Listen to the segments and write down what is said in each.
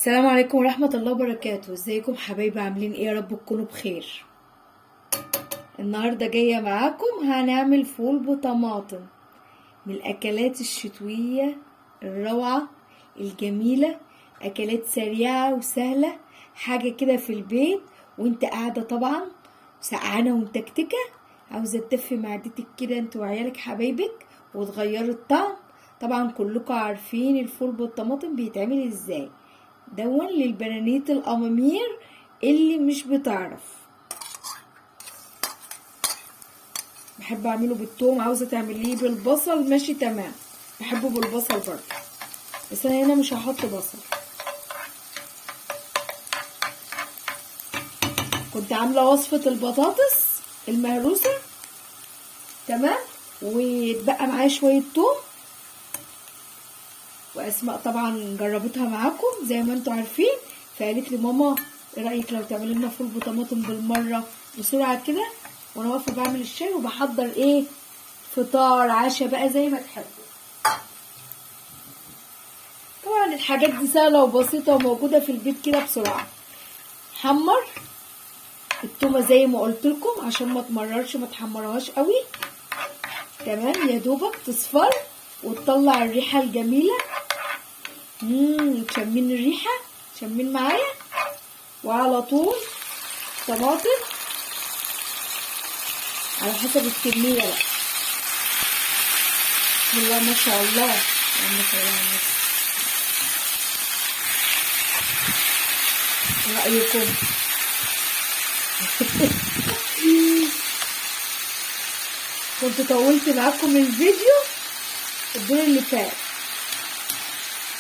السلام عليكم ورحمة الله وبركاته. ازيكم حبايبي؟ عاملين ايه؟ يا رب تكونوا بخير. النهاردة جاية معاكم هنعمل فول بطماطم، من الاكلات الشتوية الروعة الجميلة، اكلات سريعة وسهلة، حاجة كده في البيت وانت قاعدة طبعا سقعانة ومتكتكة، عاوزة تدفي معدتك كده انت وعيالك حبايبك وتغيروا الطعم. طبعا كلكم عارفين الفول بالطماطم بيتعمل ازاي، دون للبنانيت الامامير اللي مش بتعرف. بحب اعمله بالثوم، عاوزه تعمليه بالبصل ماشي تمام، بحبه بالبصل برضه، بس انا هنا مش هحط بصل. كنت عامله وصفه البطاطس المهروسه تمام، واتبقى معايا شويه ثوم، واسماء طبعا جربتها معاكم زي ما انتوا عارفين، فقالت لي ماما ايه رايك لو تعملي لنا فول بطماطم بالمره بسرعه كده، وانا واقفه بعمل الشاي وبحضر ايه، فطار عشاء بقى زي ما تحبوا. طبعا الحاجات دي سهله وبسيطه وموجوده في البيت كده بسرعه. حمر التومه زي ما قلت لكم عشان ما تمررش، ما تحمرهاش قوي تمام، يا دوبك تصفر وتطلع الريحه الجميله. شمين الريحه، شمين معايا، وعلى طول طماطم على حسب الكميه بقى. بسم الله ما شاء الله، اللهم صل على النبي. ايه رايكم؟ كنت طولت معاكم الفيديو الدور اللي فات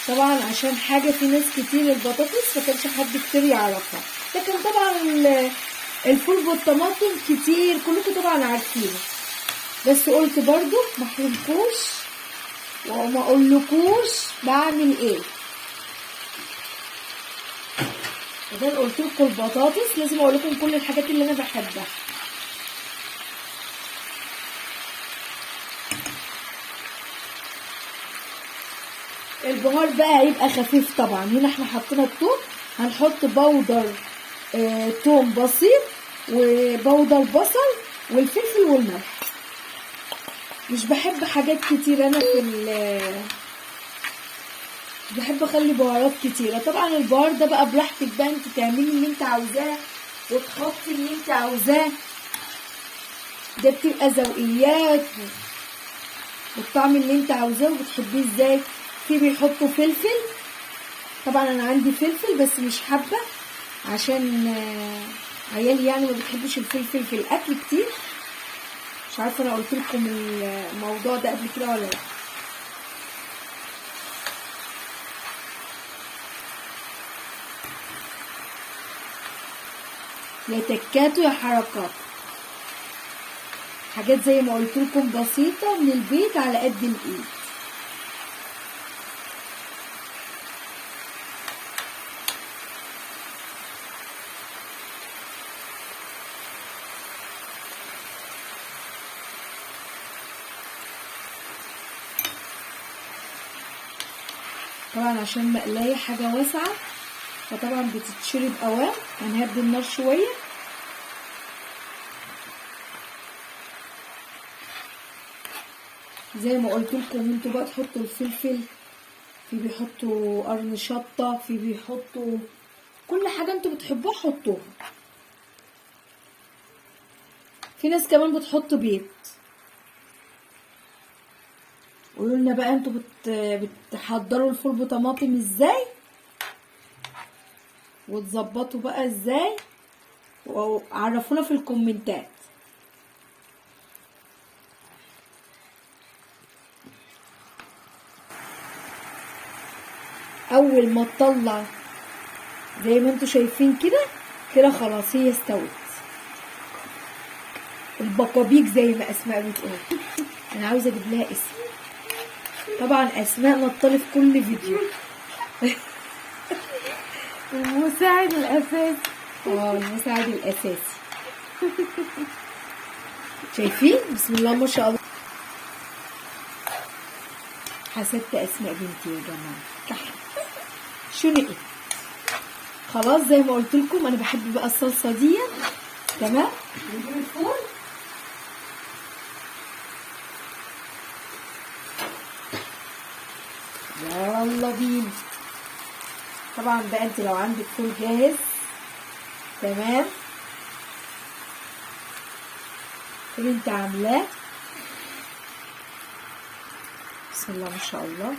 طبعا عشان حاجه في ناس كتير البطاطس ما كانش حد كتير يعرفها، لكن طبعا الفول بالطماطم كتير كلكم طبعا عارفينه، بس قلت برضو ما احرمكوش وما اقولكوش بعمل ايه. وده قلت لكم البطاطس لازم اقول لكم كل الحاجات اللي انا بحبها. البهار بقى هيبقى خفيف طبعا. هنا احنا حطينا الثوم، هنحط بودر ثوم بسيط وبودر بصل والفلفل والملح. مش بحب حاجات كتير انا مش بحب اخلي بهارات كتيره. طبعا البهار ده بقى براحتك بقى، انت تعملي اللي انت عاوزاه وتحطي اللي انت عاوزاه، ده بتبقى ذوقيات والطعم اللي انت عاوزاه وبتحبيه ازاي. في بيحطوا فلفل، طبعا انا عندي فلفل بس مش حابه عشان عيالي يعني ما بتحبش الفلفل في الاكل كتير. مش عارفه انا قلت لكم الموضوع ده قبل كده ولا لا. يا تكات يا حركات، حاجات زي ما قلت لكم بسيطه من البيت على قد الايد. طبعا عشان مقلايه حاجه واسعه فطبعا بتتشرب اوام. هنهدي النار شويه. زي ما قلت لكم انتوا بقى تحطوا الفلفل، في بيحطوا قرن شطه، في بيحطوا كل حاجه انتوا بتحبوها حطوها. في ناس كمان بتحط بيض. قولوا لنا بقى انتوا بتحضروا الفول بطماطم ازاي وتظبطوا بقى ازاي، وعرفونا في الكومنتات. اول ما تطلع زي ما انتوا شايفين كده كده خلاص هي استوت. البقابيق زي ما اسماء بتقول. انا عاوزه اجيب لها اسم، طبعا اسماء نطلي في كل فيديو. المساعد الاساسي. المساعد الاساسي. شايفين؟ بسم الله ما شاء الله. حسدت اسماء بنتي يا جماعه. شنو ايه خلاص زي ما قلت لكم انا بحب بقى الصلصه دي. تمام، نجيب الفول. يلا بينا. طبعا بقى انت لو عندك فول جاهز تمام اللي انت عاملاه، بسم الله ما شاء الله.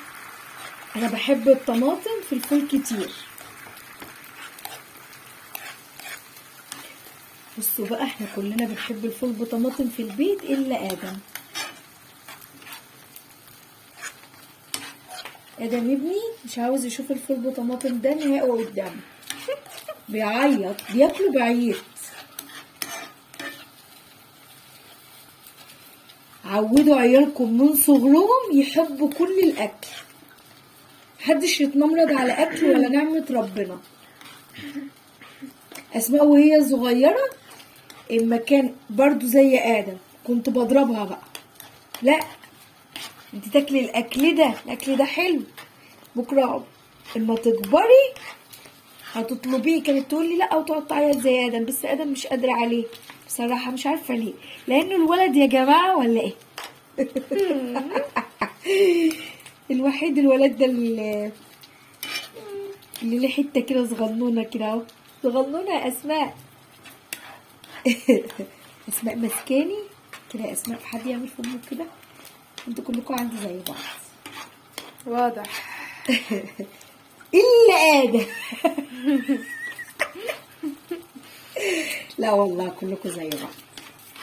انا بحب الطماطم في الفول كتير. بصوا بقى احنا كلنا بنحب الفول بطماطم في البيت الا ادم. ادم ابني مش عاوز يشوف الفول بطماطم ده نهائي قدامه، بيعيط، بياكله بعيط. عودوا عيالكم من صغرهم يحبوا كل الاكل، محدش يتنمرض على اكل ولا نعمة ربنا. اسماء وهي صغيرة اما كان برضو زي ادم كنت بضربها بقى، لا انت تاكلي الاكل ده، الاكل ده حلو، بكره اما تكبري هتطلبيه. كانت تقول لي لا وتقعد تعيط زي ادم، بس ادم مش قادره عليه بصراحه، مش عارفه ليه، لانه الولد يا جماعه ولا ايه. الوحيد الولد ده اللي له حته كده صغنونه كده اهو، صغنونه يا اسماء. اسماء مسكاني كده يا اسماء، في حد يعمل في امك كده؟ انتوا كلكم عندي زي بعض واضح. الا ادم. لا والله كلكم زي بعض،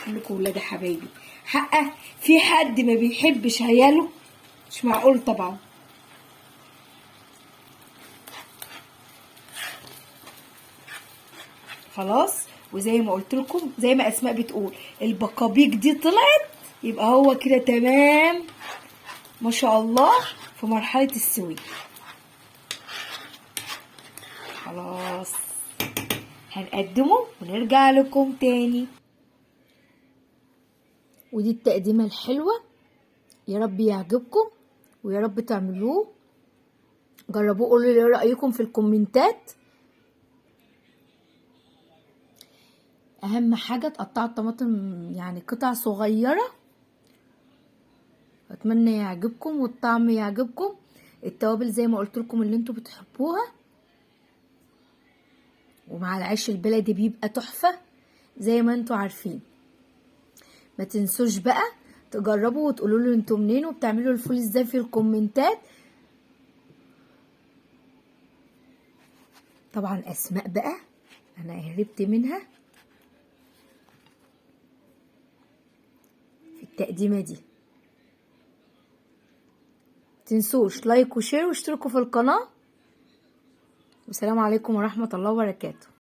كلكم ولاد حبايبي. حقه في حد ما بيحبش عياله؟ مش معقول طبعا. خلاص، وزي ما قلت لكم زي ما اسماء بتقول البقابيق دي طلعت، يبقى هو كده تمام ما شاء الله في مرحله السوي. خلاص هنقدمه ونرجع لكم تاني. ودي التقديمة الحلوة، يا رب يعجبكم ويا رب تعملوه، جربوه، قولوا لي رأيكم في الكومنتات. اهم حاجة تقطعوا الطماطم يعني قطع صغيرة. اتمنى يعجبكم والطعم يعجبكم. التوابل زي ما قلت لكم اللي انتوا بتحبوها، ومع العيش البلدي بيبقى تحفة زي ما انتوا عارفين. ما تنسوش بقى تجربوا وتقولوا لي انتوا منين وبتعملوا الفول ازاي في الكومنتات. طبعا اسماء بقى انا هربت منها في التقديمة دي. تنسوش لايك وشير واشتركوا في القناة، والسلام عليكم ورحمة الله وبركاته.